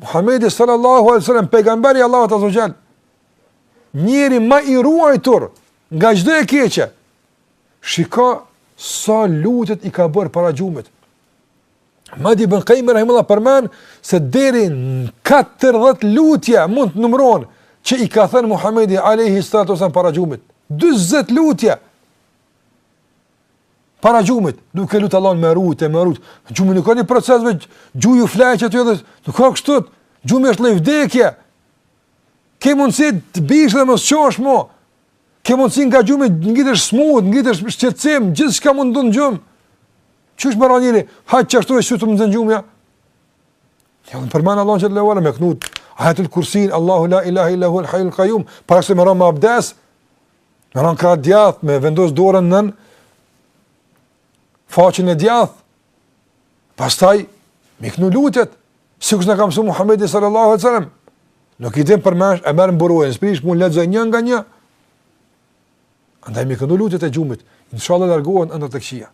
Muhamedi sallallahu alaihi wasallam, pejgamberi Allahut azza wa jall, njeri më i ruajtur nga çdo e keqe. Shiko sa lutjet i ka bërë para xhumit. Madi ibn Qayyim rahimahullah përmend se deri në 40 lutje mund të numërohen që i ka thënë Muhamedi alayhi salatu wasallam para xhumit. 40 lutje para xhumit, duke lutur Allahun me rute. Xhumi nuk ka një proces me gjuju flaqe aty edhe nuk ka kështu. Xhumi është lloj vdekje. Ke mundësi të bish dhe mos qosh mo. Ke mundësi nga xhumi ngitesh smut, ngitesh shqetësim, gjithçka mund të ndonjë. Çush bëron njëri? Haj çashtu e shutum në xhumja. Ja un përmend Allahu xhallahu ala me knut. Ayatul Kursin, Allahu la ilaha illa huwal hayyul qayyum. Para se më ran me abdes, më ran ka djath me vendos dorën nën faqen e djath. Pastaj me knu lutjet, sikur na ka mësuar Muhamedi sallallahu alaihi wasallam. Nuk i dem përmesh, e merr mburojën, sprish mund lexoj një nga një. Andaj me knu lutjet e xhumit, inshallah largohen ëndër tek xhia.